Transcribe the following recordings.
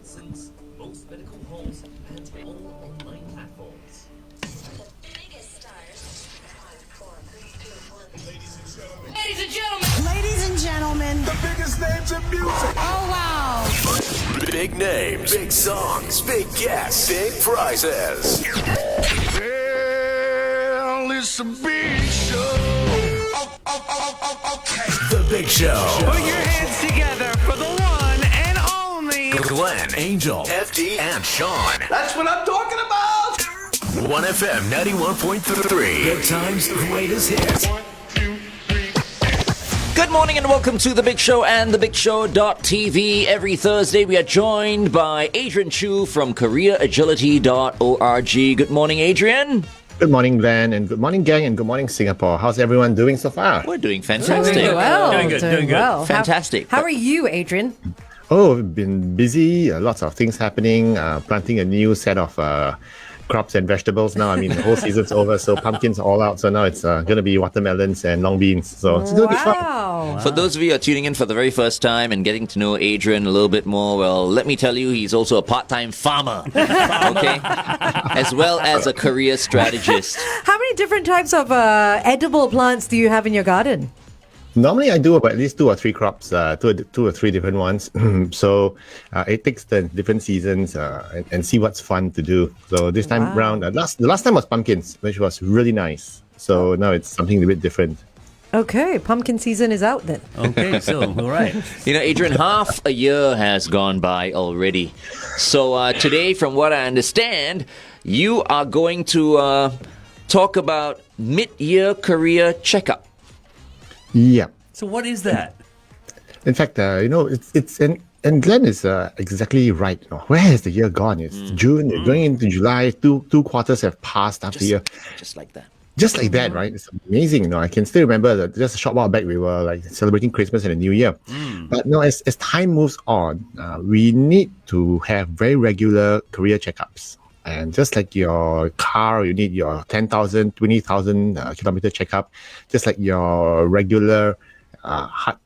Watsons, most medical halls, and all online platforms. The biggest stars. 5, 4, 3, 2, 1. Ladies and gentlemen. Ladies and gentlemen. Ladies and gentlemen. The biggest names in music. Oh, wow. Big names, big songs, big guests, big prizes. Well, it's a big show. The Big Show. Put your hands together for the one and only Glenn, Angel, FD, and Sean. That's what I'm talking about. 1FM 91.3. Good times, greatest hits. 1, 2, 3. Good morning and welcome to The Big Show and TheBigShow.tv. Every Thursday we are joined by Adrian Choo from careeragility.org. Good morning, Adrian. Good morning, Glenn, and good morning, gang, and good morning, Singapore. How's everyone doing so far? We're doing fantastic. Doing well. Doing good. Well. Fantastic. How are you, Adrian? Oh, we've been busy. Lots of things happening. Planting a new set of crops and vegetables now. I mean, the whole season's over, so pumpkins are all out. So now it's going to be watermelons and long beans. So it's going to be fun. Wow. For those of you who are tuning in for the very first time and getting to know Adrian a little bit more, well, let me tell you, he's also a part-time farmer, okay? As well as a career strategist. How many different types of edible plants do you have in your garden? Normally, I do about at least 2 or 3 crops, two or three different ones. So it takes the different seasons and see what's fun to do. So this time around, the last time was pumpkins, which was really nice. So now it's something a bit different. Okay, pumpkin season is out then. Okay, so, all right. You know, Adrian, half a year has gone by already. So today, from what I understand, you are going to talk about mid-year career checkup. Yeah. So what is that? In fact, it's and Glenn is exactly right. Where has the year gone? It's June. You're going into July. Two quarters have passed after year. Just like that. Just like that, right? It's amazing. I can still remember that just a short while back we were like celebrating Christmas and the New Year. But as time moves on, we need to have very regular career checkups. And just like your car, you need your 10,000, 20,000 kilometer checkup. Just like your regular heart,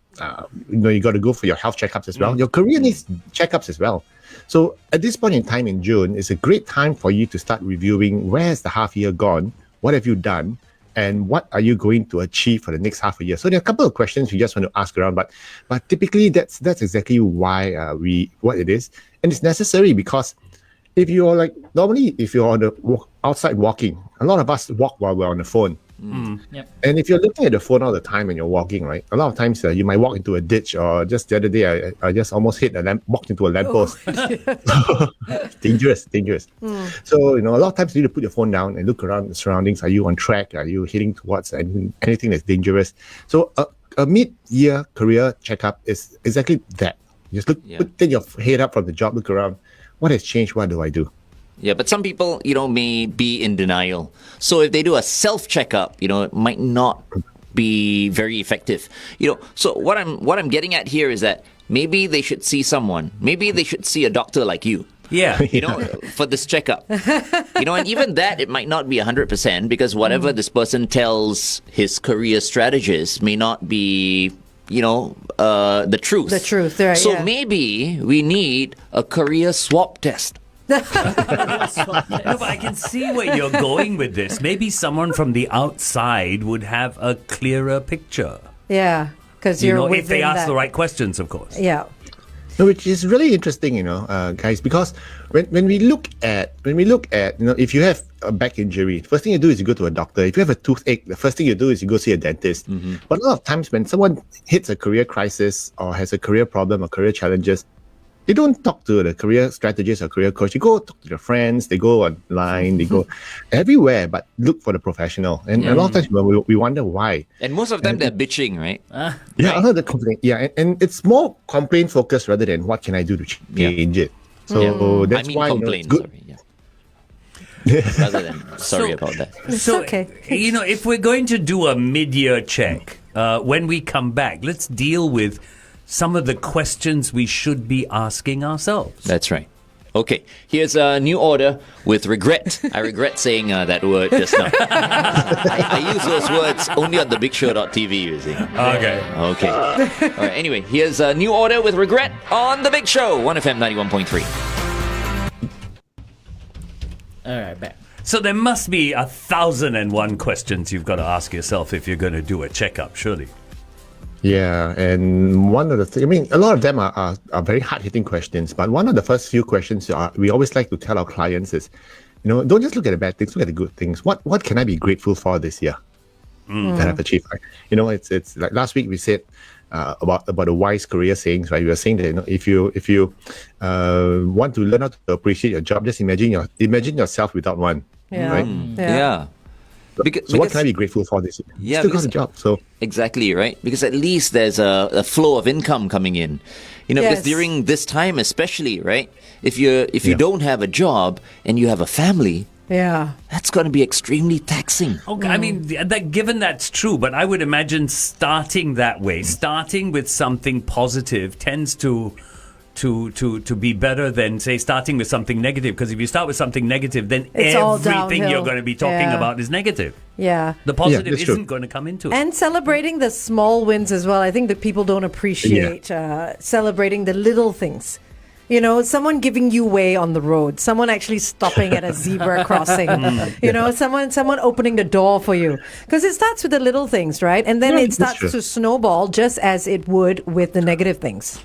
you got to go for your health checkups as well. Your career needs checkups as well. So at this point in time in June, it's a great time for you to start reviewing where has the half year gone, what have you done, and what are you going to achieve for the next half a year. So there are a couple of questions we just want to ask around, but typically that's exactly why what it is, and it's necessary because if you're if you're on the outside walking, a lot of us walk while we're on the phone. Yep. And if you're looking at the phone all the time and you're walking, right? A lot of times you might walk into a ditch, or just the other day I just almost walked into a lamppost. Dangerous. So a lot of times you need to put your phone down and look around the surroundings. Are you on track? Are you heading towards anything that's dangerous? So a mid-year career checkup is exactly that. Just take your head up from the job, look around. What has changed? What do I do? Yeah, but some people, may be in denial. So if they do a self-checkup, it might not be very effective. So what I'm getting at here is that maybe they should see someone. Maybe they should see a doctor like you. Yeah. For this checkup. And even that, it might not be 100% because whatever this person tells his career strategist may not be the truth. The truth, right? So maybe we need a career swap test. No, but I can see where you're going with this. Maybe someone from the outside would have a clearer picture. Yeah, because you're if they ask that. the right questions, of course. Yeah. Which is really interesting, guys, because when we look at if you have a back injury, the first thing you do is you go to a doctor. If you have a toothache, the first thing you do is you go see a dentist. But a lot of times when someone hits a career crisis or has a career problem or career challenges, they don't talk to the career strategist or career coach. They go talk to their friends. They go online. They go everywhere, but look for the professional. And a lot of times we wonder why. And most of them, they're bitching, right? Yeah, I heard the complaint. Yeah, and it's more complaint focused rather than what can I do to change it. So that's why complain, it's good. Rather than sorry about that. So, okay. If we're going to do a mid-year check, when we come back, let's deal with some of the questions we should be asking ourselves. That's right. Okay, here's a new order with regret. I regret saying that word just now. I use those words only on the BigShow.tv, you see. Okay. Okay. All right, anyway, here's a new order with regret on The Big Show, 1FM 91.3. All right, back. So there must be 1,001 questions you've got to ask yourself if you're going to do a checkup, surely. Yeah, and one of the things, I mean, a lot of them are very hard-hitting questions, but one of the first few questions we always like to tell our clients is, don't just look at the bad things, look at the good things. What can I be grateful for this year that I've achieved? Right? It's like last week we said about the wise career sayings, right? We were saying that if you want to learn how to appreciate your job, just imagine yourself without one, right? Yeah. So what can I be grateful for this year? Yeah, Still got a job, so exactly, right? Because at least there's a flow of income coming in. Because during this time especially, right? If you don't have a job and you have a family, that's going to be extremely taxing. Okay, I mean, given that's true, but I would imagine starting that way, starting with something positive tends to be better than, say, starting with something negative. Because if you start with something negative, then It's all everything you're downhill. going to be talking about is negative. Yeah. The positive that's true. isn't going to come into it. And celebrating the small wins as well. I think that people don't appreciate celebrating the little things. Someone giving you way on the road, someone actually stopping at a zebra crossing, someone opening the door for you. Because it starts with the little things, right? And then it starts to snowball just as it would with the negative things.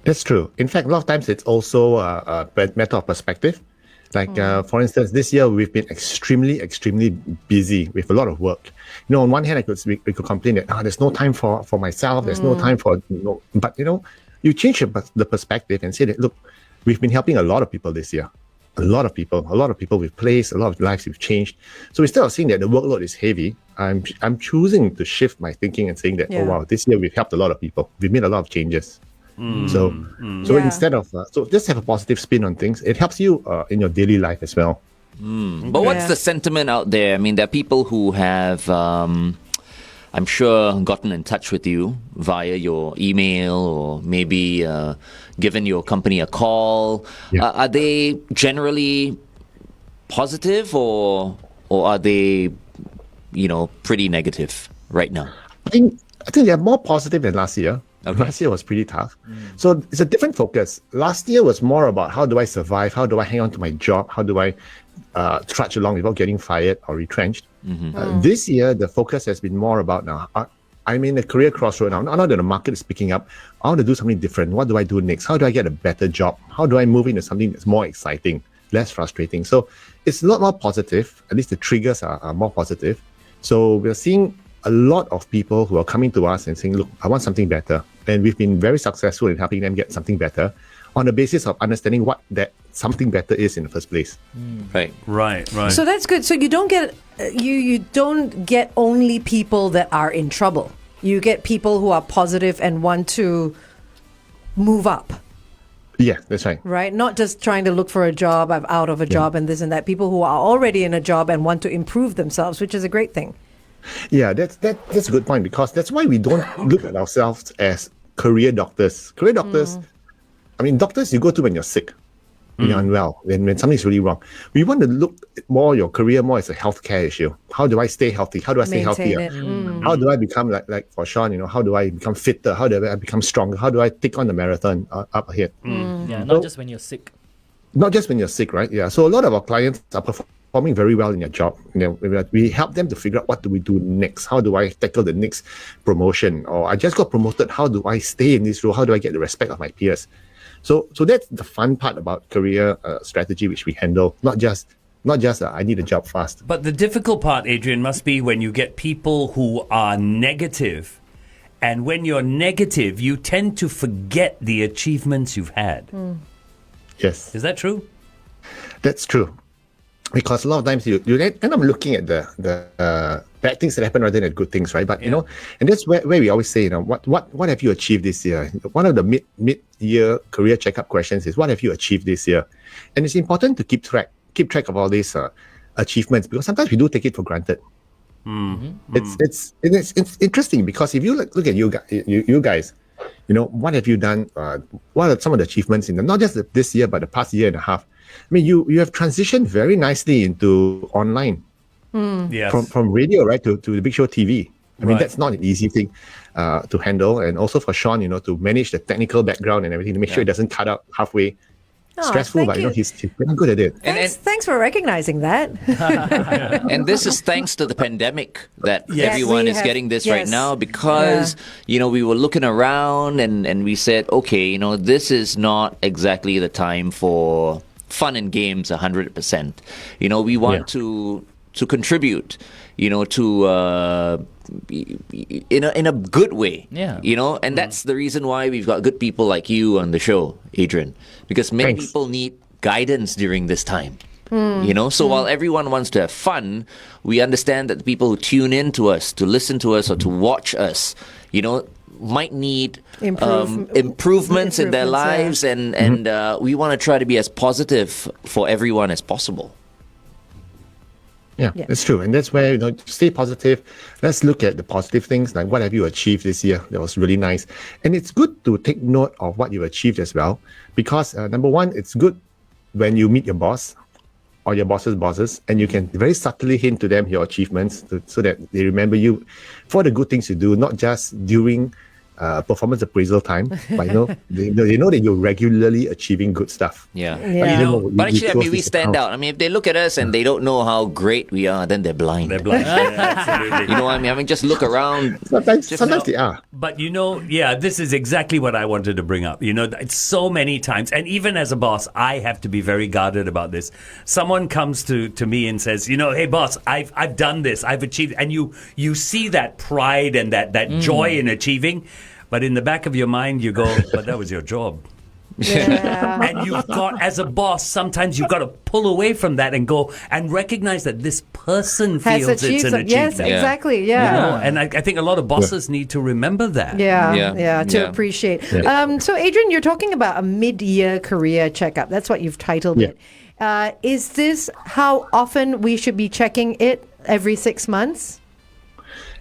that's true. In fact, a lot of times it's also a matter of perspective. Like, for instance, this year we've been extremely, extremely busy with a lot of work. On one hand, we could complain that there's no time for myself, there's no time for, but you change the perspective and say that, look, we've been helping a lot of people this year. A lot of people we've placed, a lot of lives we've changed. So instead of saying that the workload is heavy, I'm choosing to shift my thinking and saying that, oh wow, this year we've helped a lot of people. We've made a lot of changes. So instead of so just have a positive spin on things. It helps you in your daily life as well. But what's the sentiment out there? I mean, there are people who have, I'm sure, gotten in touch with you via your email or maybe given your company a call. Are they generally positive or are they, pretty negative right now? I think they're more positive than last year. Okay. Last year was pretty tough. So it's a different focus. Last year was more about how do I survive? How do I hang on to my job? How do I trudge along without getting fired or retrenched? This year, the focus has been more about now. I'm in a career crossroad now. Now that the market is picking up, I want to do something different. What do I do next? How do I get a better job? How do I move into something that's more exciting, less frustrating? So it's a lot more positive. At least the triggers are more positive. So we're seeing a lot of people who are coming to us and saying, look, I want something better. And we've been very successful in helping them get something better on the basis of understanding what that something better is in the first place. Right. So that's good. So you don't get you don't get only people that are in trouble. You get people who are positive and want to move up. Yeah, that's right. Right? Not just trying to look for a job, I'm out of a job and this and that. People who are already in a job and want to improve themselves, which is a great thing. Yeah, that's a good point, because that's why we don't look at ourselves as career doctors. Career doctors, I mean, doctors you go to when you're sick, when you're unwell, when something's really wrong. We want to look at your career more as a healthcare issue. How do I stay healthy? How do I stay Maintain healthier? How do I become like for Sean, how do I become fitter? How do I become stronger? How do I take on the marathon up ahead? Yeah, not just when you're sick. Not just when you're sick, right? Yeah. So a lot of our clients are performing very well in their job. We help them to figure out what do we do next. How do I tackle the next promotion? Or I just got promoted. How do I stay in this role? How do I get the respect of my peers? So that's the fun part about career strategy, which we handle. Not just I need a job fast. But the difficult part, Adrian, must be when you get people who are negative. And when you're negative, you tend to forget the achievements you've had. Yes. Is that true? That's true. Because a lot of times you end up looking at the bad things that happen rather than good things, right? But and that's where we always say, what have you achieved this year? One of the mid-year career checkup questions is, what have you achieved this year? And it's important to keep track of all these achievements, because sometimes we do take it for granted. It's interesting, because if you look at you guys, what have you done? What are some of the achievements in not just this year, but the past year and a half? I mean, you have transitioned very nicely into online. Yes. From radio, right, to the Big Show TV. I mean, that's not an easy thing to handle. And also for Sean, to manage the technical background and everything, to make sure it doesn't cut out halfway. stressful, thank but you. he's pretty good at it. Thanks for recognizing that. And this is thanks to the pandemic that Yes, everyone we is have- getting this right yes. now because, we were looking around and we said, okay, this is not exactly the time for fun and games 100%. We want to contribute, to in a good way. Yeah. And that's the reason why we've got good people like you on the show, Adrian, because many Thanks. people need guidance during this time. So while everyone wants to have fun, we understand that the people who tune in to us, to listen to us, or to watch us, might need improvements in their lives, and we want to try to be as positive for everyone as possible. Yeah, that's true. And that's where, stay positive. Let's look at the positive things, like what have you achieved this year? That was really nice. And it's good to take note of what you've achieved as well. Because number one, it's good when you meet your boss or your boss's bosses, and you can very subtly hint to them your achievements so that they remember you for the good things you do, not just during performance appraisal time, but they know that you're regularly achieving good stuff. Yeah. But Actually, we stand out. I mean, if they look at us and they don't know how great we are, then they're blind. They're blind. Yeah, absolutely. You know what I mean? Just look around. Sometimes they are. But this is exactly what I wanted to bring up. It's so many times, and even as a boss, I have to be very guarded about this. Someone comes to me and says, hey boss, I've done this, I've achieved, and you see that pride and that joy in achieving, but in the back of your mind you go, but that was your job. Yeah. And you've got, as a boss, sometimes you've got to pull away from that and go and recognize that this person Has feels it's achieved an some- achievement. Yes, exactly. Yeah. And I think a lot of bosses need to remember that. To appreciate. So, Adrian, you're talking about a mid-year career checkup. That's what you've titled it. Is this how often we should be checking it? Every 6 months?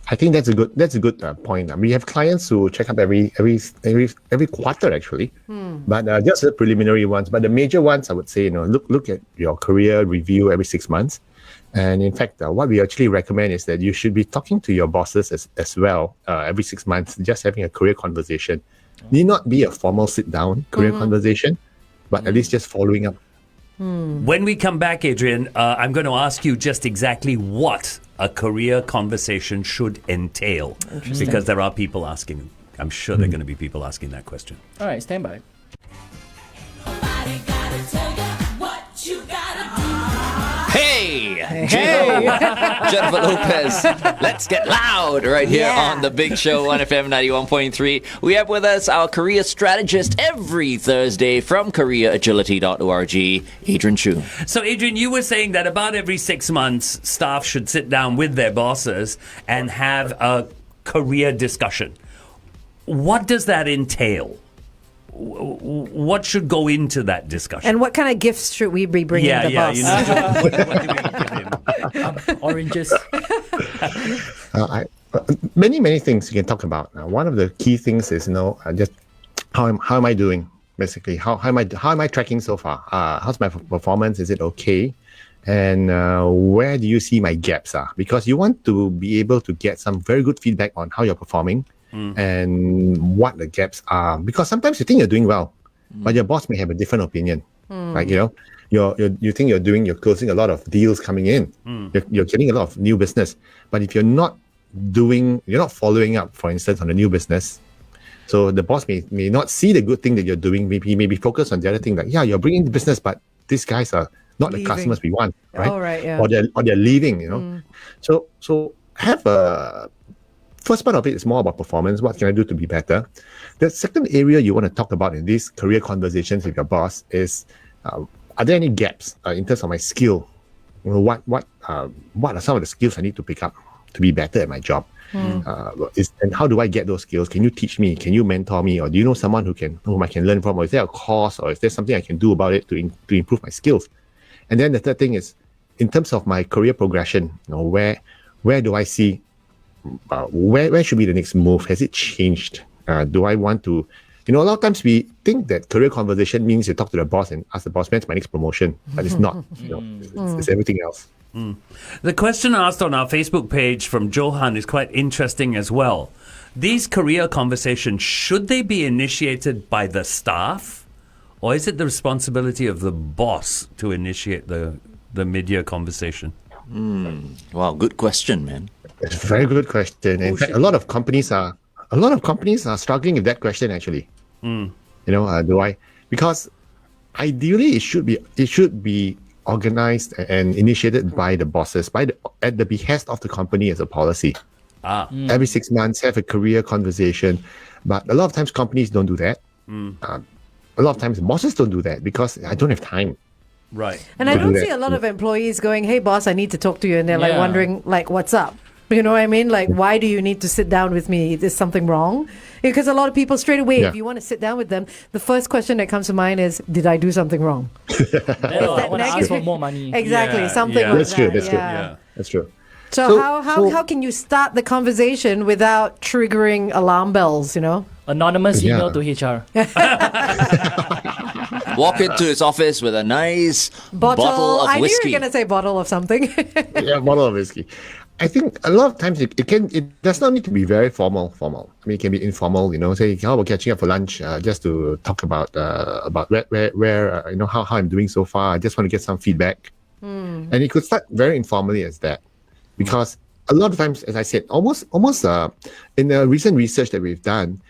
I think that's a good point. We have clients who check up every quarter actually, but just the preliminary ones. But the major ones, I would say, look at your career review every 6 months. And in fact, what we actually recommend is that you should be talking to your bosses as well every 6 months, just having a career conversation. Need not be a formal sit-down career conversation, but at least just following up. When we come back, Adrian, I'm going to ask you just exactly what a career conversation should entail. Because there are people asking. I'm sure there are going to be people asking that question. All right, stand by. Hey, Jennifer Lopez, let's get loud right here on the Big Show, 1FM 91.3. We have with us our career strategist every Thursday from careeragility.org, Adrian Choo. So, Adrian, you were saying that about every 6 months, staff should sit down with their bosses and have a career discussion. What does that entail? What should go into that discussion? And what kind of gifts should we be bringing the boss? What do we give him? Oranges. Many things you can talk about. One of the key things is just how am I doing? Basically, how am I tracking so far? How's my performance? Is it okay? And where do you see my gaps are? Because you want to be able to get some very good feedback on how you're performing and what the gaps are. Because sometimes you think you're doing well, but your boss may have a different opinion. Like you think you're closing a lot of deals coming in. You're getting a lot of new business, but if you're not following up, for instance, on the new business. So the boss may not see the good thing that you're doing. Maybe focus on the other thing. Like, you're bringing the business, but these guys are not the customers we want, right? Oh, right, yeah. Or they're leaving, So have a first part of it is more about performance. What can I do to be better? The second area you want to talk about in these career conversations with your boss is, are there any gaps in terms of my skill? What are some of the skills I need to pick up to be better at my job? And how do I get those skills? Can you teach me? Can you mentor me? Or do you know someone whom I can learn from? Or is there a course? Or is there something I can do about it to improve my skills? And then the third thing is, in terms of my career progression, where do I see, where should be the next move? Has it changed? Do I want to, a lot of times we think that career conversation means you talk to the boss and ask the boss, when's my next promotion? But it's not. It's everything else. The question asked on our Facebook page from Johan is quite interesting as well. These career conversations, should they be initiated by the staff Or is it the responsibility of the boss to initiate the mid-year conversation? Wow, good question, man. It's a very good question. In fact, a lot of companies are struggling with that question actually. Because ideally it should be organized and initiated by the bosses, at the behest of the company as a policy. Every 6 months, have a career conversation. But a lot of times companies don't do that. A lot of times bosses don't do that because I don't have time. Right. And I don't see a lot of employees going, "Hey, boss, I need to talk to you," and they're like Yeah. wondering, like, "What's up?" You know what I mean? Like, why do you need to sit down with me? Is something wrong? Because a lot of people straight away, Yeah. if you want to sit down with them, the first question that comes to mind is, "Did I do something wrong?" Then I want to ask for more money. Exactly, Yeah, something yeah. like That's true. that. That's true. Yeah. That's true. So how can you start the conversation without triggering alarm bells? You know? Anonymous Yeah. email to HR. Walk into his office with a nice bottle of I knew you whiskey. were gonna say bottle of something. Yeah, bottle of whiskey. I think a lot of times it does not need to be very formal. I mean, it can be informal. Say how about catching up for lunch, just to talk about where how I'm doing so far. I just want to get some feedback, and it could start very informally as that, because a lot of times, as I said, almost in the recent research that we've done,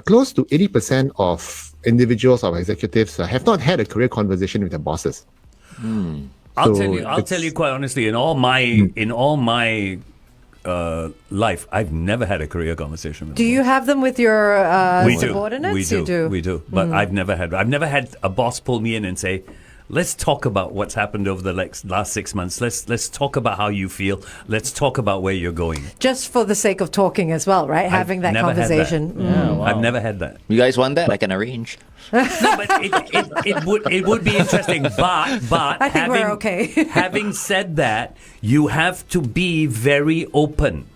close to 80% of individuals or executives have not had a career conversation with their bosses. I'll So tell you quite honestly, in all my life, I've never had a career conversation with Do you have them with your subordinates? We do. You do. We do. But I've never had a boss pull me in and say, "Let's talk about what's happened over the last 6 months. Let's talk about how you feel. Let's talk about where you're going." Just for the sake of talking as well, right? Having that never had that. conversation. Yeah, wow. I've never had that. You guys want that? I can arrange. No, but it would be interesting. But I think we're okay. having said that, you have to be very open.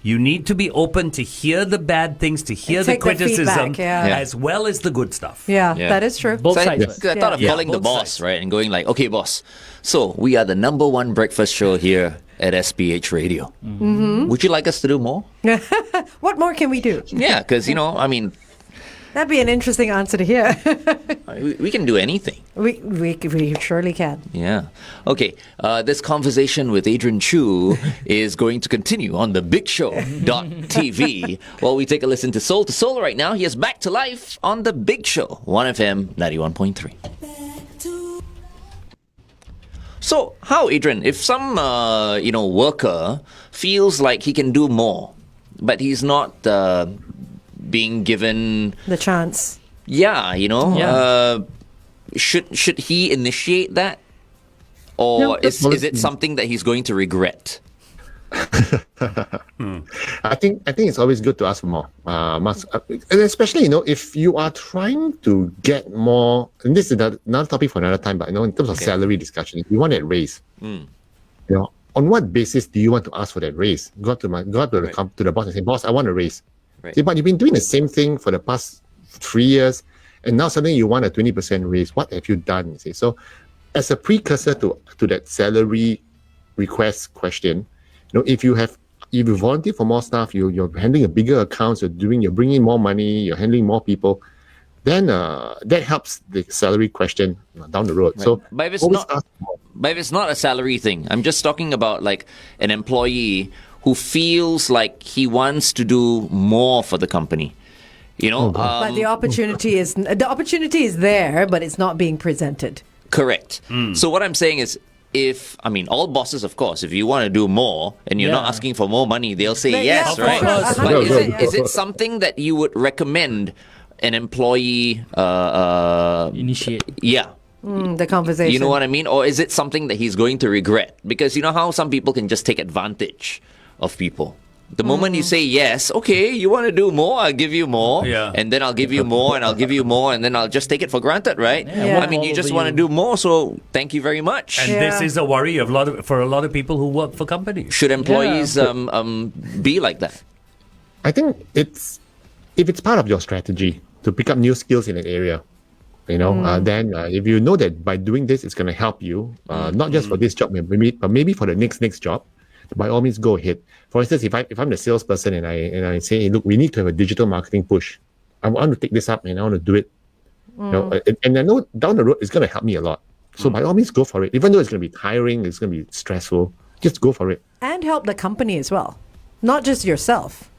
You need to be open to hear the bad things, to hear the Take the criticism, feedback, yeah. as well as the good stuff. Yeah, Yeah. that is true. Both So sides. I thought of Yeah. calling the Both boss, sides. right, and going like, "Okay, boss. So we are the number one breakfast show here at SPH Radio. Would you like us to do more?" What more can we do? Yeah, because I mean, That'd be an interesting answer to hear. we can do anything. we surely can. Yeah. Okay. This conversation with Adrian Choo is going to continue on the Big Show.tv while we take a listen to Soul right now. He is back to life on the Big Show, 1FM 91.3. So, how, Adrian, if some worker feels like he can do more, but he's not being given, The chance. should he initiate that, or No, is it something that he's going to regret? I think it's always good to ask for more. And especially if you are trying to get more, and this is another topic for another time. But in terms of salary discussion, if you want that raise, on what basis do you want to ask for that raise? Go to the boss and say, "Boss, I want a raise." Right. See, but you've been doing the same thing for the past 3 years, and now suddenly you want a 20% raise. What have you done? You see? So, as a precursor to that salary request question, if you volunteer for more staff, you're handling a bigger accounts, you're bringing more money, you're handling more people, then that helps the salary question down the road. Right. So, But if it's always not- ask for more. But if it's not a salary thing, I'm just talking about like an employee who feels like he wants to do more for the company. But the opportunity is there, but it's not being presented. Correct. So what I'm saying is, all bosses, of course, if you want to do more and you're not Yeah. asking for more money, they'll say Yeah, yes, for right? sure. But Uh-huh. is it something that you would recommend an employee? Initiate. Yeah. The conversation. You know what I mean? Or is it something that he's going to regret? Because you know how some people can just take advantage of people. The moment you say yes, okay, you want to do more, I'll give you more. Yeah. And then I'll give you more, and I'll give you more, and then I'll just take it for granted, right? Yeah. I mean, you just All want to over do more, so thank you very much. And Yeah. this is a worry for a lot of people who work for companies. Should employees be like that? I think if it's part of your strategy to pick up new skills in an area, then if you know that by doing this, it's going to help you, not just for this job, but maybe for the next job, by all means, go ahead. For instance, if I'm the salesperson and I say, "Look, we need to have a digital marketing push. I want to take this up and I want to do it." You know, and I know down the road it's going to help me a lot. So by all means, go for it. Even though it's going to be tiring, it's going to be stressful, just go for it. And help the company as well, not just yourself.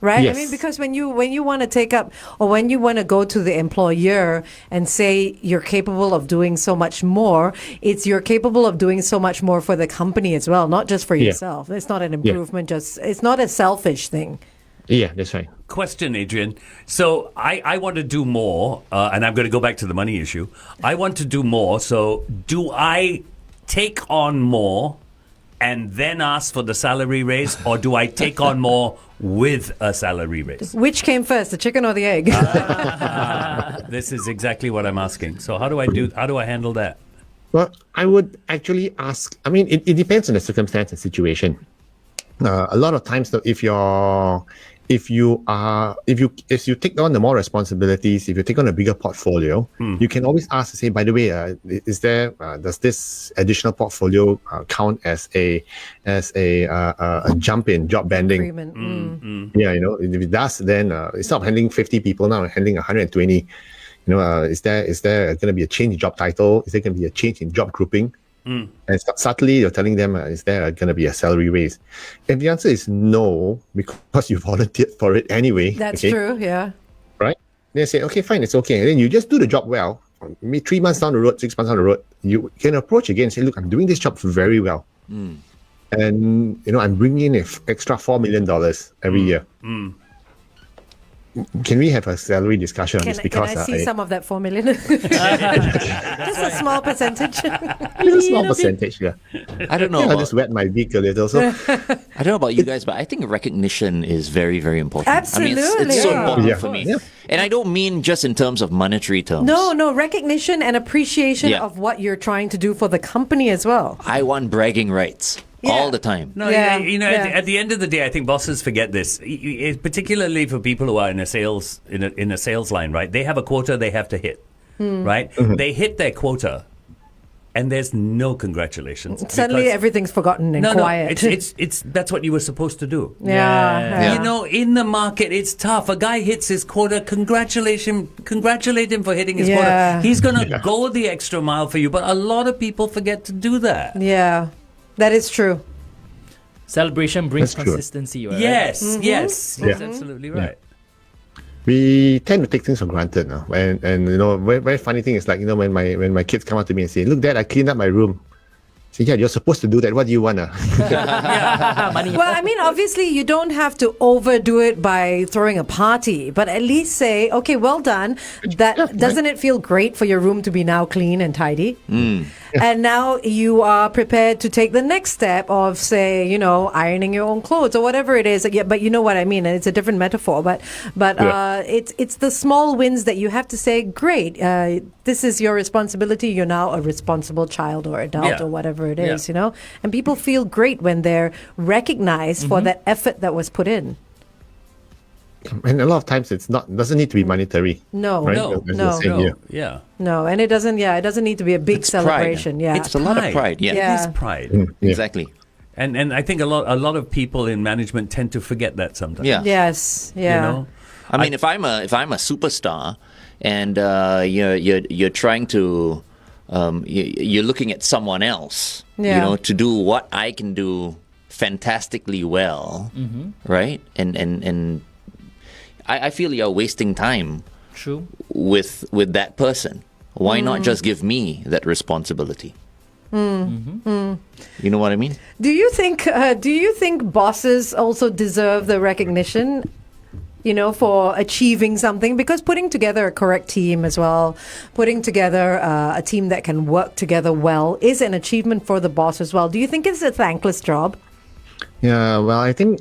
Right? Yes. I mean, because when you want to take up, or when you want to go to the employer and say you're capable of doing so much more, you're capable of doing so much more for the company as well, not just for yourself. It's not an improvement, it's not a selfish thing. Yeah, that's right. Question, Adrian. So I want to do more, and I'm going to go back to the money issue. I want to do more. So do I take on more and then ask for the salary raise, or do I take on more with a salary raise? Which came first, the chicken or the egg? This is exactly what I'm asking. So how do I handle that? Well, I would actually ask. I mean, it depends on the circumstance and situation. A lot of times, though, if you take on the more responsibilities, if you take on a bigger portfolio, you can always ask to say, by the way, does this additional portfolio count as a jump in job banding? Yeah, you know, if it does, then instead of handling 50 people now, I'm handling 120. You know, is there going to be a change in job title? Is there going to be a change in job grouping? And subtly, you're telling them, is there going to be a salary raise? If the answer is no, because you volunteered for it anyway. That's true, yeah. Right? They say, okay, fine, it's okay. And then you just do the job well. Maybe 3 months down the road, 6 months down the road, you can approach again and say, look, I'm doing this job very well. And, you know, I'm bringing in an extra $4 million every year. Can we have a salary discussion on this? Because can I see some of that 4 million? Just a small percentage. Just a small percentage, yeah. I don't know. I'll just wet my beak a little. So I don't know about you guys, but I think recognition is very, very important. Absolutely. I mean, it's so important for me. Yeah. And I don't mean just in terms of monetary terms. No, recognition and appreciation of what you're trying to do for the company as well. I want bragging rights. All the time. No, at the end of the day, I think bosses forget this, particularly for people who are in a sales line, right? They have a quota they have to hit, right? They hit their quota, and there's no congratulations. Suddenly, everything's forgotten and quiet. It's that's what you were supposed to do. Yeah. You know, in the market, it's tough. A guy hits his quota, congratulate him for hitting his quota. He's gonna go the extra mile for you, but a lot of people forget to do that. Yeah. That is true. Celebration brings That's true. consistency, right? Yes, that's absolutely right. We tend to take things for granted now. And you know, very funny thing is, like, you know, when my kids come up to me and say, "Look, Dad, I cleaned up my room." So yeah, you're supposed to do that. What do you want? Money. Well, I mean, obviously, you don't have to overdo it by throwing a party, but at least say, okay, well done. Doesn't it feel great for your room to be now clean and tidy? And now you are prepared to take the next step of, say, you know, ironing your own clothes or whatever it is. Yeah, but you know what I mean. It's a different metaphor, but it's the small wins that you have to say, great. This is your responsibility. You're now a responsible child or adult or whatever it is, you know. And people feel great when they're recognized for that effort that was put in. And a lot of times doesn't need to be monetary. No, right? no. No, and it doesn't need to be a big celebration. Pride. Yeah, It's a lot of pride. Yeah. It is pride. Exactly. And I think a lot of people in management tend to forget that sometimes. Yeah. Yes. Yeah. You know? I mean, if I'm a superstar, and you're trying to you're looking at someone else, you know, to do what I can do fantastically well, right? And I feel you're wasting time. True. With that person. Why not just give me that responsibility? You know what I mean? Do you think bosses also deserve the recognition, you know, for achieving something? Because putting together a correct team as well, putting together a team that can work together well is an achievement for the boss as well. Do you think it's a thankless job? Yeah, well, I think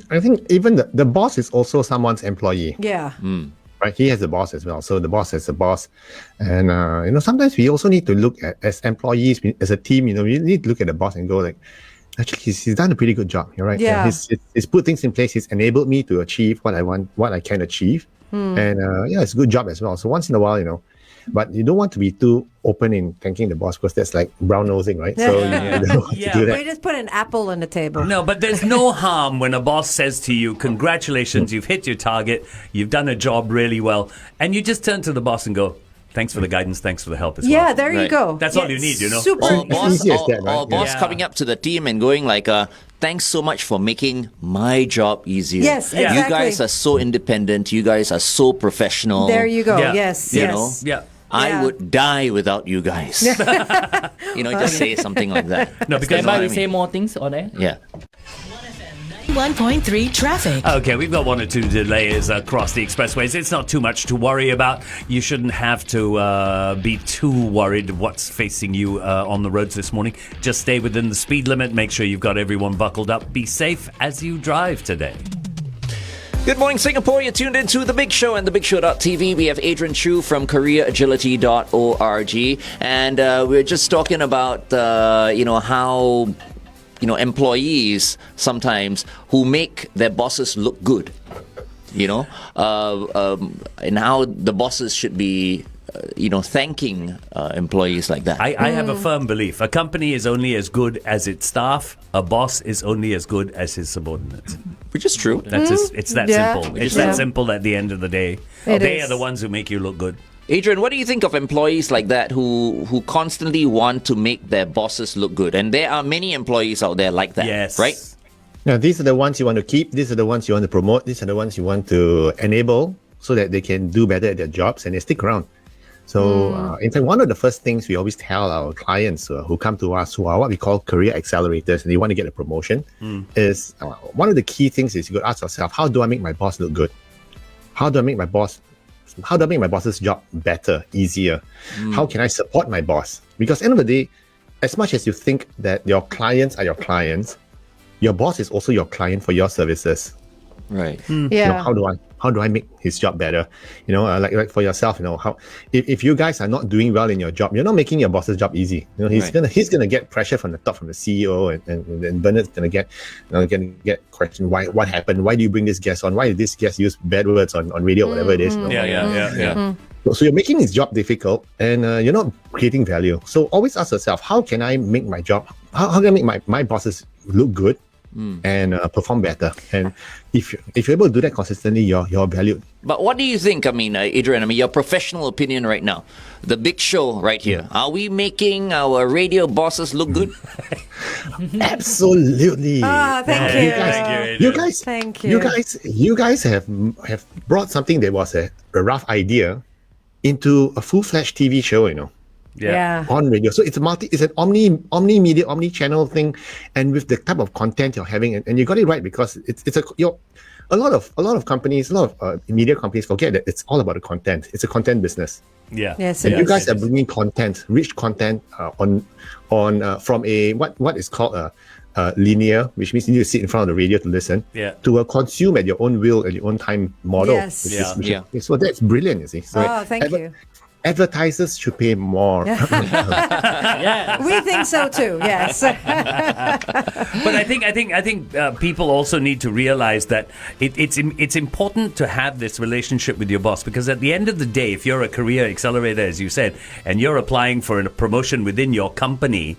even the boss is also someone's employee. Yeah. Right, he has a boss as well. So the boss has a boss, and you know, sometimes we also need to look at, as employees, as a team. You know, we need to look at the boss and go like, actually, he's done a pretty good job. You're right. Yeah. He's put things in place. He's enabled me to achieve what I want, what I can achieve, and it's a good job as well. So once in a while, you know. But you don't want to be too open in thanking the boss, because that's like brown nosing, right? So you don't want to do that. We just put an apple on the table. No, but there's no harm when a boss says to you, congratulations, you've hit your target, you've done a job really well, and you just turn to the boss and go, Thanks for the guidance. Thanks for the help as well. Yeah, there you Right. go. That's all you need, you know? Super. Or boss, easy as that, right? or boss Yeah. coming up to the team and going like, thanks so much for making my job easier. Yes, Yeah. You exactly. guys are so independent. You guys are so professional. There you go. Yeah. Yes, You yes. know? Yeah. I Yeah. would die without you guys. Just say something like that. No, because Stand by, what I we mean. say more things on air. Yeah. 1.3 traffic. Okay, we've got 1 or 2 delays across the expressways. It's not too much to worry about. You shouldn't have to be too worried what's facing you on the roads this morning. Just stay within the speed limit. Make sure you've got everyone buckled up. Be safe as you drive today. Good morning, Singapore. You're tuned into The Big Show and TheBigShow.tv. We have Adrian Choo from careeragility.org. And we're just talking about, how, employees sometimes who make their bosses look good, and how the bosses should be, thanking employees like that. I have a firm belief. A company is only as good as its staff. A boss is only as good as his subordinates. Which is true. It's that Yeah. simple. It's Yeah. that simple at the end of the day. It They is. are the ones who make you look good. Adrian, what do you think of employees like that who constantly want to make their bosses look good? And there are many employees out there like that, Yes. right? Now, these are the ones you want to keep. These are the ones you want to promote. These are the ones you want to enable so that they can do better at their jobs and they stick around. So, in fact, one of the first things we always tell our clients who come to us, who are what we call career accelerators, and they want to get a promotion, is one of the key things is you got to ask yourself, how do I make my boss look good? How do I make my boss's job better, easier? How can I support my boss? Because at the end of the day, as much as you think that your clients are your clients, your boss is also your client for your services. Right. Yeah. How do I make his job better? Like for yourself, how if you guys are not doing well in your job, you're not making your boss's job easy. He's Right. gonna get pressure from the top, from the CEO, and Bernard's gonna get questioned what happened, why do you bring this guest on, why did this guest use bad words on radio, whatever it is. Yeah. So you're making his job difficult, and you're not creating value. So always ask yourself, how can I make my job? How can I make my bosses look good? And perform better. And if you're able to do that consistently, you're valued. But what do you think? Adrian, your professional opinion right now. The Big Show right here. Are we making our radio bosses look good? Absolutely. Thank you. You guys, Thank you. You guys have brought something that was a rough idea into a full-fledged TV show. Yeah. On radio. So it's an omni-media, omni-channel thing, and with the type of content you're having, and you got it right, because a lot of companies, a lot of media companies forget that it's all about the content. It's a content business. Yeah. Yes, And it you is. guys are bringing content, rich content on from a what is called a linear, which means you need to sit in front of the radio to listen, Yeah. to a consume at your own will, at your own time model. Yes. So that's brilliant, you see. So Thank you. advertisers should pay more. Yeah. We think so too. Yes. But I think people also need to realize that it's important to have this relationship with your boss, because at the end of the day, if you're a career accelerator, as you said, and you're applying for a promotion within your company,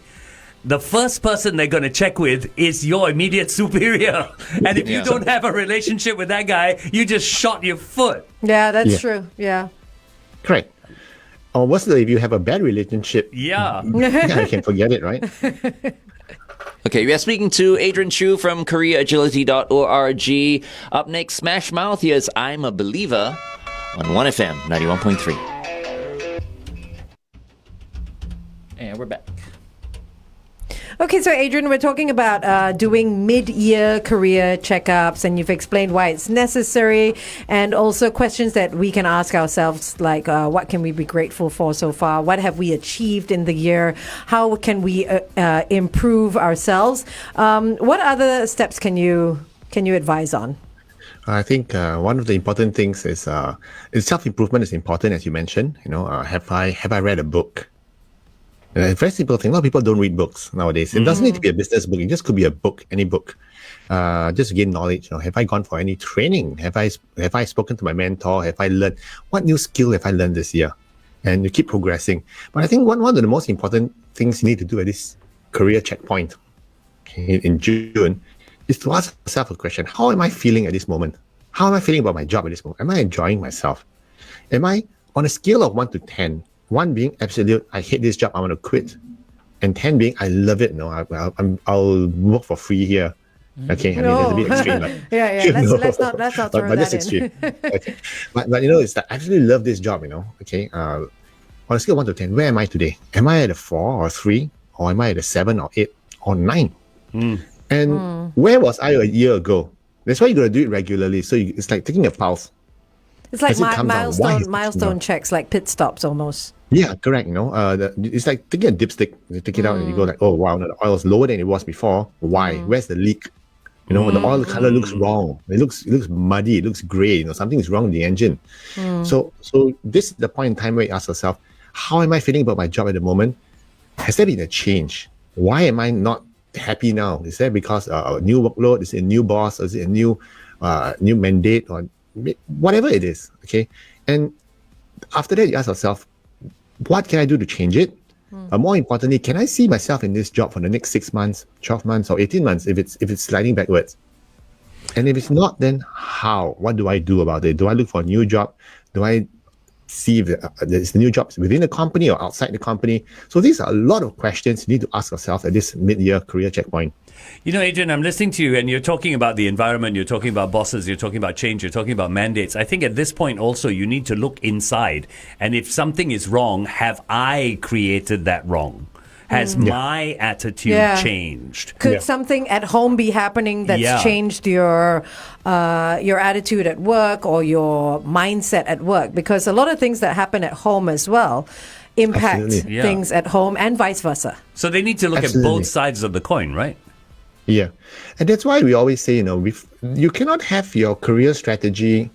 the first person they're going to check with is your immediate superior. And if you don't have a relationship with that guy, you just shot your foot. Yeah, that's Yeah. true. Yeah. Correct. Or worse, if you have a bad relationship, Yeah. I can forget it, right? Okay, we are speaking to Adrian Choo from careeragility.org. Up next, Smash Mouth. Here's I'm a Believer on 1FM 91.3. And we're back. Okay, so Adrian, we're talking about doing mid-year career checkups, and you've explained why it's necessary, and also questions that we can ask ourselves, like what can we be grateful for so far? What have we achieved in the year? How can we improve ourselves? What other steps can you advise on? I think one of the important things is self-improvement is important, as you mentioned. Have I read a book? A very simple thing. A lot of people don't read books nowadays. It doesn't need to be a business book. It just could be a book, any book, just to gain knowledge. Have I gone for any training? Have I spoken to my mentor? Have I learned what new skill have I learned this year? And you keep progressing. But I think one of the most important things you need to do at this career checkpoint in June is to ask yourself a question: how am I feeling at this moment? How am I feeling about my job at this moment? Am I enjoying myself? Am I On a scale of 1 to 10, 1 being absolute, I hate this job, I want to quit, and 10 being I love it. No, I'll work for free here. Okay, I mean that's a bit extreme, right? Yeah. You know? Let's not throw but that's that in. extreme. Okay. But you know, it's that I absolutely love this job. You know, okay. On a scale of 1 to 10, where am I today? Am I at a 4 or 3, or am I at a 7 or 8 or 9? And where was I a year ago? That's why you got to do it regularly. So it's like taking a pulse. It's like As it comes out, why is it milestone coming out? checks, like pit stops almost. Yeah, correct. You know, it's like taking a dipstick. You take it out and you go like, oh wow, no, the oil is lower than it was before. Why? Where's the leak? You know, the oil color looks wrong. It looks muddy. It looks gray. You know, something is wrong with the engine. So this is the point in time where you ask yourself, how am I feeling about my job at the moment? Has there been a change? Why am I not happy now? Is that because a new workload? Is it a new boss? Is it a new mandate or whatever it is? Okay, and after that, you ask yourself, what can I do to change it? More importantly, can I see myself in this job for the next 6 months, 12 months, or 18 months if it's sliding backwards? And if it's not, then how? What do I do about it? Do I look for a new job? Do I see if there's new jobs within the company or outside the company? So these are a lot of questions you need to ask yourself at this mid-year career checkpoint. You know, Adrian, I'm listening to you and you're talking about the environment, you're talking about bosses, you're talking about change, you're talking about mandates. I think at this point also you need to look inside. And if something is wrong, have I created that wrong? Has my attitude changed? Could something at home be happening that's changed your attitude at work or your mindset at work? Because a lot of things that happen at home as well impact things at home and vice versa. So they need to look at both sides of the coin, right? Yeah. And that's why we always say, you know, you cannot have your career strategy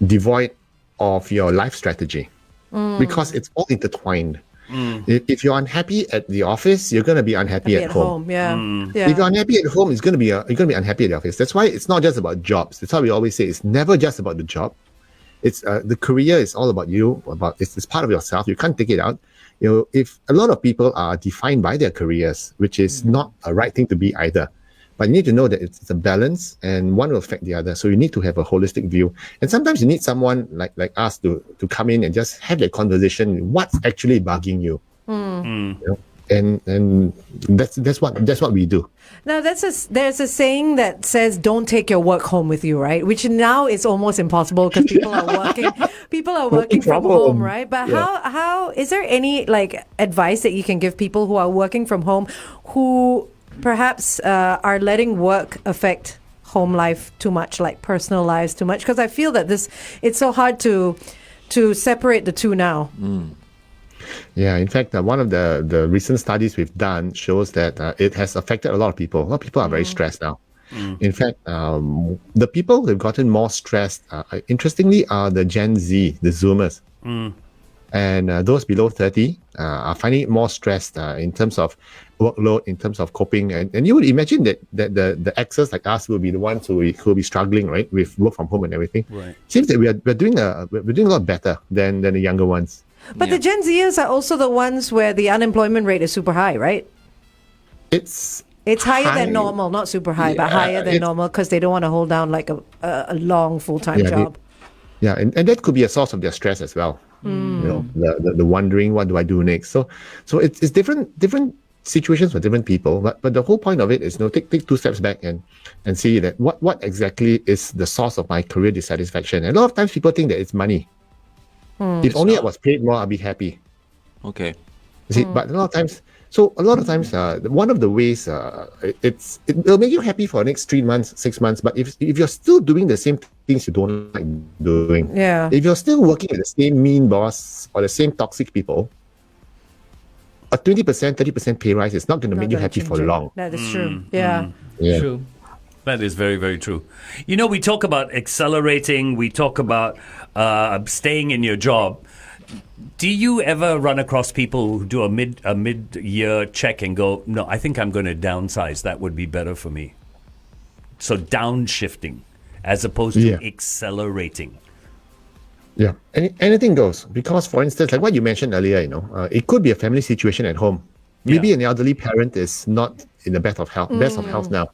devoid of your life strategy because it's all intertwined. If you're unhappy at the office, you're going to be unhappy at home. Yeah. If you're unhappy at home, you're going to be unhappy at the office. That's why it's not just about jobs. That's why we always say it's never just about the job. It's the career is all about you. It's part of yourself. You can't take it out. You know, if a lot of people are defined by their careers, which is not a right thing to be either. But you need to know that it's a balance and one will affect the other. So you need to have a holistic view. And sometimes you need someone like us to come in and just have that conversation. What's actually bugging you? You know? And that's what we do. Now there's a saying that says don't take your work home with you, right? Which now is almost impossible because people are working from home, right? But how is there any like advice that you can give people who are working from home who perhaps are letting work affect home life too much, like personal lives too much? Because I feel that it's so hard to separate the two now. Yeah, in fact, one of the recent studies we've done shows that it has affected a lot of people. A lot of people are very stressed now. In fact, the people who've gotten more stressed, interestingly, are the Gen Z, the Zoomers. And those below 30 are finding it more stressed in terms of workload, in terms of coping. And you would imagine that the Xers like us will be the ones who will be struggling, right, with work from home and everything. Right. Seems that we're doing a lot better than the younger ones. But the Gen Zers are also the ones where the unemployment rate is super high, right? It's higher than normal, not super high, but higher than normal because they don't want to hold down like a long full-time job. And that could be a source of their stress as well. You know, the wondering, what do I do next? So it's different situations for different people. But the whole point of it is, you know, take 2 steps back and see that what exactly is the source of my career dissatisfaction. And a lot of times people think that it's money. If only I was paid more, I'd be happy. Okay. You see, but a lot of times, one of the ways it'll make you happy for the next 3 months, 6 months. But if you're still doing the same things you don't like doing, if you're still working with the same mean boss or the same toxic people, a 20%, 30% pay rise is not going to make you happy for long. That is true. Yeah. True. That is very, very true. You know, we talk about accelerating. We talk about staying in your job. Do you ever run across people who do a mid-year check and go, no, I think I'm going to downsize. That would be better for me. So downshifting as opposed to accelerating. Yeah, anything goes. Because, for instance, like what you mentioned earlier, you know, it could be a family situation at home. Maybe an elderly parent is not in the best of health now,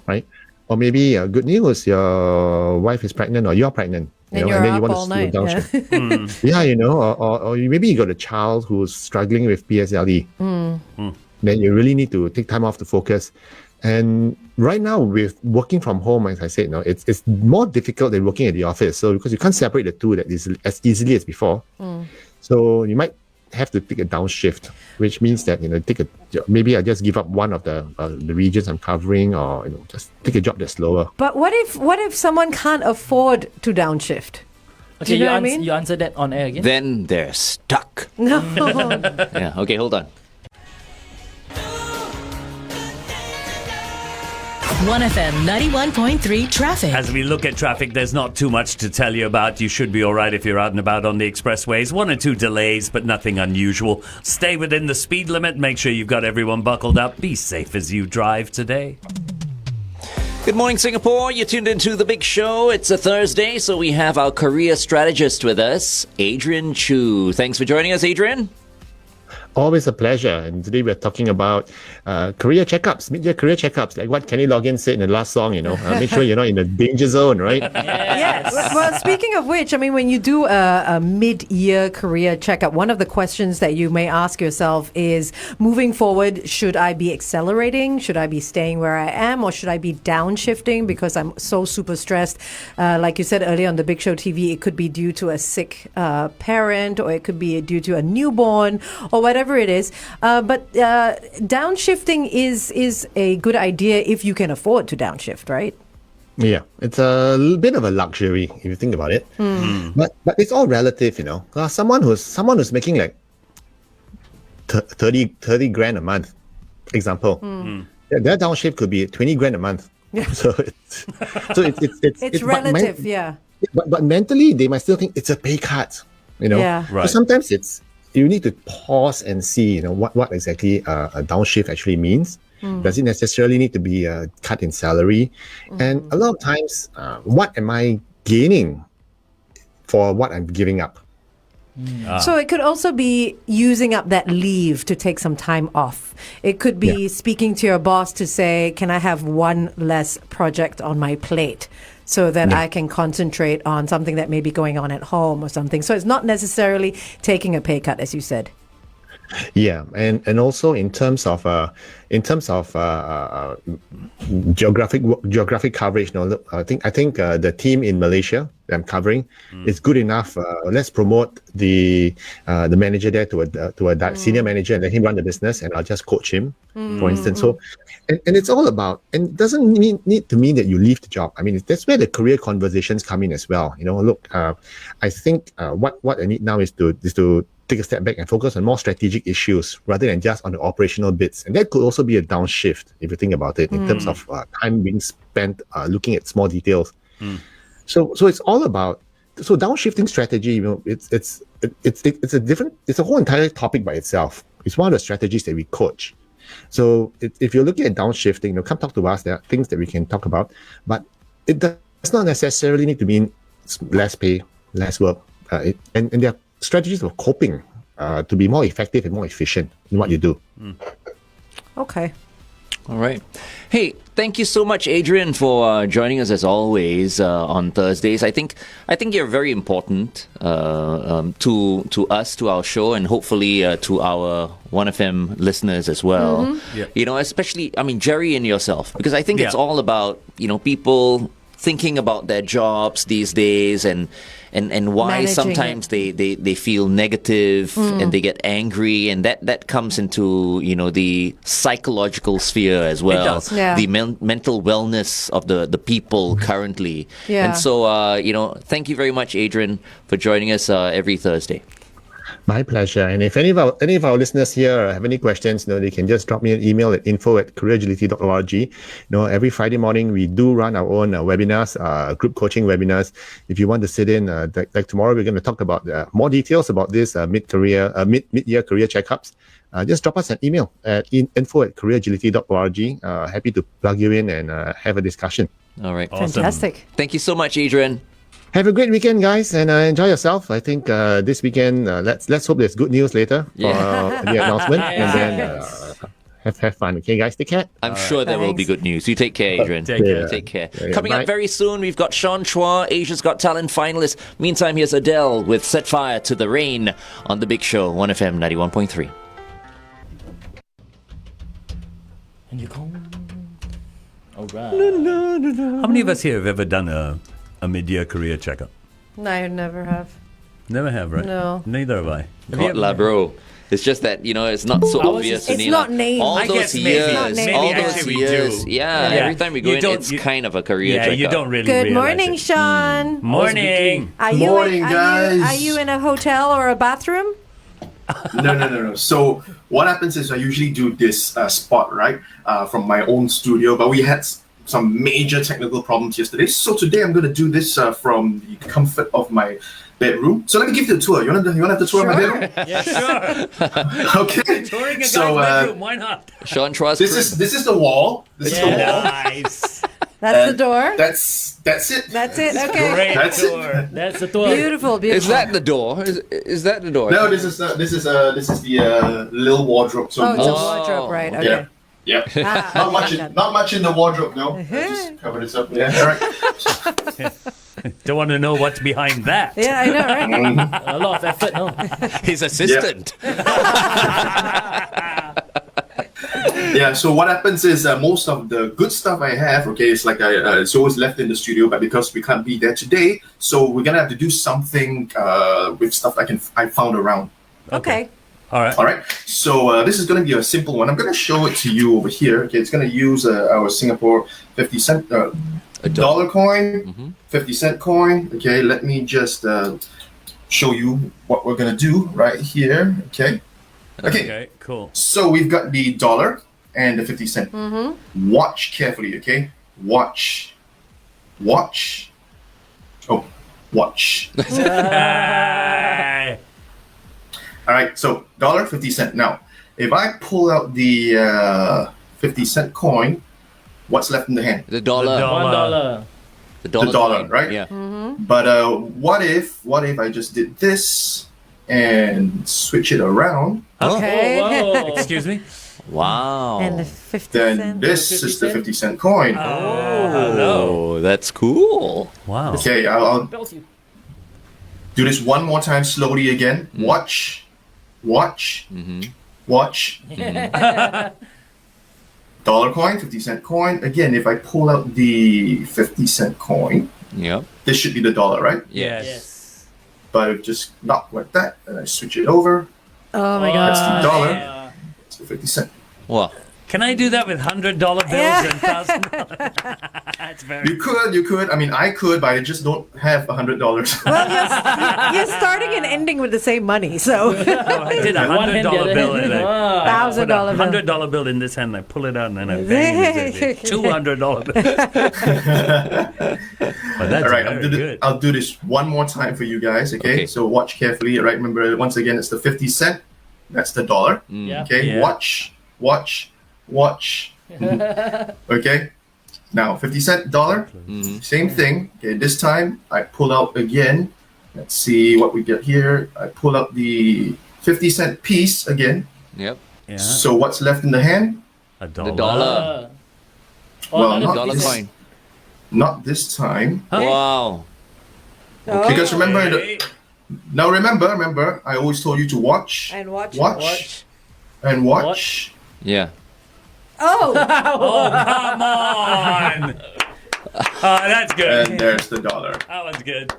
right? Or maybe good news, your wife is pregnant or you're pregnant. And you're then up you want all to night. slow down. Yeah. Yeah, or maybe you got a child who's struggling with PSLE. Then you really need to take time off to focus. And right now, with working from home, as I said, it's more difficult than working at the office. So because you can't separate the two as easily as before. So you might have to take a downshift, which means that maybe I just give up one of the regions I'm covering, or just take a job that's slower. But what if someone can't afford to downshift? Okay, you know what I mean? You answer that on air again. Then they're stuck. No. Yeah. Okay, hold on. OneFM 91.3 traffic. As we look at traffic, there's not too much to tell you about. You should be all right if you're out and about on the expressways. 1 or 2 delays, but nothing unusual. Stay within the speed limit. Make sure you've got everyone buckled up. Be safe as you drive today. Good morning, Singapore. You're tuned into The Big Show. It's a Thursday, so we have our career strategist with us, Adrian Choo. Thanks for joining us, Adrian. Always a pleasure. And today we're talking about career checkups, mid-year career checkups, like what Kenny Loggins said in the last song, make sure you're not in the danger zone, right? Yes. Well, speaking of which, I mean, when you do a mid-year career checkup, one of the questions that you may ask yourself is, moving forward, should I be accelerating? Should I be staying where I am? Or should I be downshifting because I'm so super stressed? Like you said earlier on The Big Show TV, it could be due to a sick parent, or it could be due to a newborn, or whatever it is. But downshifting is a good idea if you can afford to downshift, right? Yeah, it's a bit of a luxury if you think about it. But it's all relative, Someone who's making like 30 grand a month, example, their downshift could be 20 grand a month. So it's relative, yeah. But mentally, they might still think it's a pay cut, Yeah. So sometimes you need to pause and see, what exactly a downshift actually means. Does it necessarily need to be a cut in salary? And a lot of times, what am I gaining for what I'm giving up? So it could also be using up that leave to take some time off. It could be speaking to your boss to say, can I have one less project on my plate so that I can concentrate on something that may be going on at home or something. So it's not necessarily taking a pay cut, as you said. Yeah, and also in terms of geographic coverage. Look, I think the team in Malaysia that I'm covering is good enough. Let's promote the manager there to a senior manager and let him run the business, and I'll just coach him, for instance. So, and it's all about, and it doesn't need to mean that you leave the job. I mean, that's where the career conversations come in as well. Look, I think what I need now is to take a step back and focus on more strategic issues rather than just on the operational bits. And that could also be a downshift if you think about it in terms of time being spent looking at small details. So it's all about, so downshifting strategy, it's a whole entire topic by itself. It's one of the strategies that we coach. So if you're looking at downshiftting, come talk to us. There are things that we can talk about, but it does not necessarily need to mean less pay, less work. And there are strategies of coping to be more effective and more efficient in what you do. Okay. All right. Hey, thank you so much, Adrian, for joining us as always on Thursdays. I think you're very important to us, to our show, and hopefully to our OneFM listeners as well. Especially, Jerry and yourself, because I think it's all about people thinking about their jobs these days and why Managing sometimes they feel negative and they get angry, and that comes into the psychological sphere as well. It does. Yeah. The mental wellness of the people currently. Yeah. And so thank you very much, Adrian, for joining us every Thursday. My pleasure. And if any of our listeners here have any questions, they can just drop me an email at info@careeragility.org. Every Friday morning we do run our own webinars, group coaching webinars. If you want to sit in, like tomorrow, we're going to talk about more details about this mid-year career checkups. Just drop us an email at info@careeragility.org. Happy to plug you in and have a discussion. All right. Awesome. Fantastic. Thank you so much, Adrian. Have a great weekend, guys, and enjoy yourself. I think this weekend, let's hope there's good news later for the announcement, and then have fun. Okay, guys, take care. I'm sure there will be Thanks. good news. You take care, Adrian. Take care. Take care. Yeah, Coming bye. up very soon, we've got Shaw Chua, Asia's Got Talent finalist. Meantime, here's Adele with Set Fire to the Rain on The Big Show, 1FM 91.3. And you go. All right. How many of us here have ever done a mid-year career checkup? No, I never have. Never have, right? No. Neither have I. Not la, bro. It's just that, it's not so I was obvious. just- It's not named. All I those guess maybe. years, It's not named. all Maybe those actually we years. do. Yeah, Yeah. every time we go You in, don't- it's you- kind of a career Yeah, checkup. you don't really Good realize morning, it. Sean. Morning. Are you Morning, in, guys. Are you in a hotel or a bathroom? No. So what happens is I usually do this spot, right, from my own studio, but we had some major technical problems yesterday. So today I'm going to do this from the comfort of my bedroom. So let me give you a tour. You want to have the tour of my bedroom? Yeah, sure. Okay. Touring a guy's So, bedroom, why not? Sean Trua's This is the wall. This is the wall. Nice. That's the door. That's it. That's it. Okay. Great That's it. tour. That's the tour. Beautiful, beautiful. Is that the door? Is that the door? No, this is the little wardrobe. So Oh, it's a Oh, wardrobe, right? okay. Okay. yeah. Ah, Not much. okay, done. Not much in the wardrobe. No. I just cover this up. Yeah. All right. Don't want to know what's behind that. Yeah, I know, right? A lot of effort, no? His assistant. Yeah, so what happens is most of the good stuff I have, okay, it's like it's always left in the studio, but because we can't be there today, so we're gonna have to do something with stuff I found around. Okay. All right. All right, so this is gonna be a simple one. I'm gonna show it to you over here. Okay, it's gonna use our Singapore 50-cent dollar coin, 50-cent coin. Okay, let me just show you what we're gonna do right here. Okay. Okay, cool. So we've got the dollar and the 50 cent. Watch carefully, okay? Watch. Oh, watch. Hey. All right, so dollar, 50 cent. Now, if I pull out the 50 cent coin, what's left in the hand? The dollar. $1. The dollar. The dollar, coin. right? Yeah. But what if I just did this and switch it around? Okay. Oh, whoa. Excuse me? Wow. And the 50 Then cent. this 50 is the cent? 50 cent coin. Oh, that's cool. Wow. Okay, I'll Bells you. do this one more time slowly again. Watch. Watch. Dollar coin, 50 cent coin. Again, if I pull out the 50 cent coin, Yep. this should be the dollar, right? Yes. But if just not like that, and I switch it over, Oh my that's god. the dollar. It's the 50 cent. Wow. Can I do that with $100 bills Yeah. and $1,000? That's very. You could. I mean, I could, but I just don't have $100. Well, you're starting and ending with the same money, so I did a One hand, the $100 other bill hand. and I Ah. put a $1,000 bill. $100 bill in this hand. I pull it out and then I bang it in $200 bill. But that's All right, very good. I'll do this one more time for you guys, okay? Okay. So watch carefully, all right? Remember, once again, it's the 50 cent. That's the dollar. Yeah. Okay, Yeah. watch. Okay, now 50 cent dollar, same thing. Okay, this time I pull out again. Let's see what we get here. I pull out the 50 cent piece again. Yep. Yeah. So what's left in the hand? A The dollar. dollar. Well, another not Dollar this, coin. not this time. Wow. Because remember, Okay. now remember, I always told you to watch, and watch. and watch. Yeah. Oh, Oh, come on. Oh, that's good. And there's the dollar. That one's good.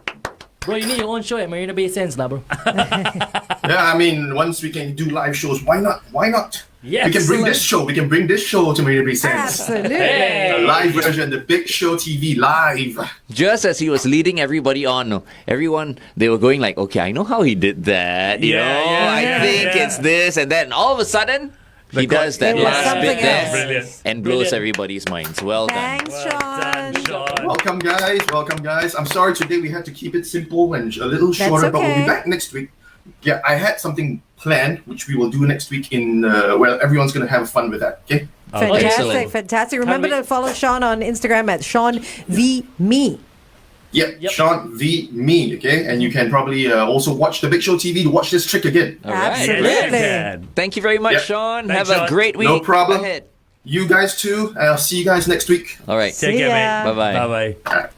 Bro, you need your own show at Marina Bay Sands, lah, bro. Yeah, I mean, once we can do live shows, why not? Yes. We can bring this show. We can bring this show to Marina Bay Sands. absolutely. The live version, the Big Show TV live. Just as he was leading everybody on, everyone, they were going like, okay, I know how he did that. You Yeah, know, yeah, I yeah, think yeah. it's this. And then all of a sudden, he does that It was last bit something there else. Brilliant. and blows Brilliant. everybody's minds. Well done. Thanks, Well Sean. done, Sean. Welcome, guys. I'm sorry today we had to keep it simple and a little shorter, but we'll be okay. back next week. Yeah, I had something planned, which we will do next week in, well, everyone's going to have fun with that, okay? Fantastic, Excellent. fantastic. Remember Can't to follow Sean on Instagram at Sean V Me. Yep, Sean V Me, okay? And you can probably also watch the Big Show TV to watch this trick again. All right. Absolutely. Thank you very much, Yep. Sean. Thanks, Have a Sean. great week No problem. ahead. You guys too. I'll see you guys next week. All right. Take care, ya. mate. Bye-bye. Bye-bye.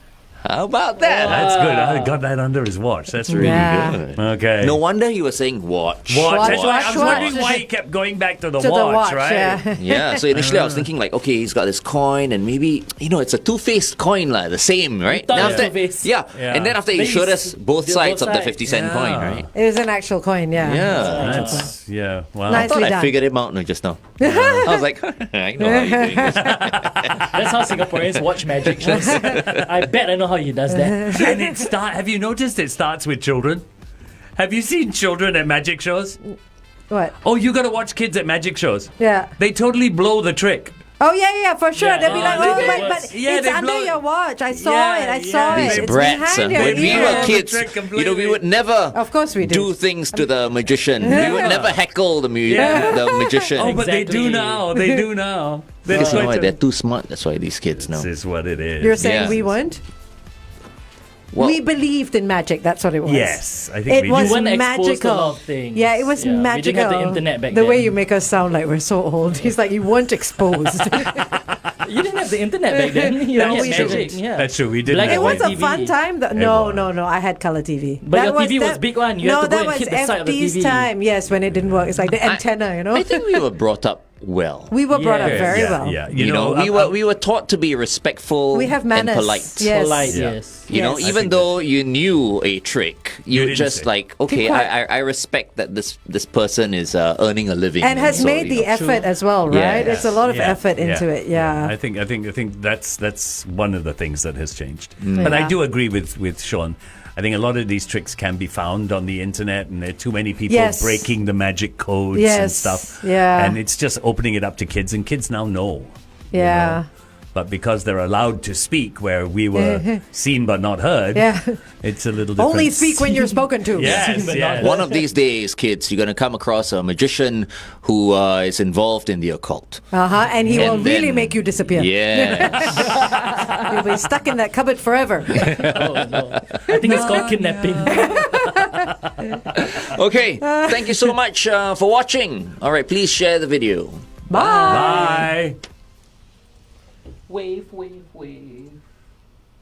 How about that? That's good. I got that under his watch. That's really Yeah. Good. okay. No wonder he was saying watch. Watch. That's why I watch, was wondering watch. why he kept going back to the To watch, the watch, right? yeah. Yeah, so initially I was thinking like, okay, he's got this coin and maybe, it's a two-faced coin, like, the same, right? thought Then it was after- two-faced. yeah. Yeah. And then after he Then showed you us s- both did sides both of the sides. 50-cent Yeah. coin, right? It was an actual coin, yeah. Yeah. That's, yeah. Wow. I thought Nicely I done. figured him out just now. I was like, I know how you're doing this. That's how Singaporeans watch magic shows. I bet I know how he does that. And have you noticed it starts with children? Have you seen children at magic shows? What? Oh, you got to watch kids at magic shows. Yeah. They totally blow the trick. Oh, yeah, for sure. Yeah. They'll be like, Oh, oh, they do but it. Yeah, it's they under blow it. your watch. I saw Yeah, it. I saw yeah. it. These It's brats. behind your When we ear. were kids, Trick completely. we would never Of course we do. things to the magician. We would never heckle the magician. Oh, but they do Exactly. now. They do now. They're Because you know quite what, they're too smart. That's why these kids know. This is what it is. You're saying Yeah. we weren't? Well, We believed in magic. That's what it was. Yes, I think It we was do. weren't exposed to a magical. lot of things. Yeah, it was Yeah, we magical. didn't have the internet back the way then. you make us sound like we're so old. He's like, you weren't exposed. You didn't have the internet back then. You No, had we magic. didn't. Yeah. That's true. We didn't. Black It and was white a TV. fun time. It No, was. no. I had color TV. But your TV was big one. You had to go that and was hit the side of the FD's TV. time. Yes, when it didn't work. It's like the antenna, you know. I think we were brought up well. We were brought up Yes. very yeah, well. Yeah, You know, we were taught to be respectful We have manners. and polite. Yes. Polite, Yeah. yes. You know, Yes. I even think though you knew a trick, You you didn't just say. like, okay, Keep quiet. I respect that this person is earning a living. And has so, made you the know. effort as well, right? Yes. It's a lot of Yeah, effort into it. Yeah. I think that's one of the things that has changed. But Yeah. I do agree with Sean. I think a lot of these tricks can be found on the internet, and there are too many people Yes. breaking the magic codes and Yes, stuff. yeah. And it's just opening it up to kids, and kids now know. you Yeah. know. But because they're allowed to speak where we were seen but not heard, Yeah. it's a little different. Only speak when you're spoken to. Yes, But yes. One of these days, kids, you're going to come across a magician who is involved in the occult. And he will And really then- make you disappear. Yes. You'll be stuck in that cupboard forever. Oh, no. I think it's called kidnapping. Okay. Thank you so much for watching. All right, please share the video. Bye. Bye. Wave, wave, wave.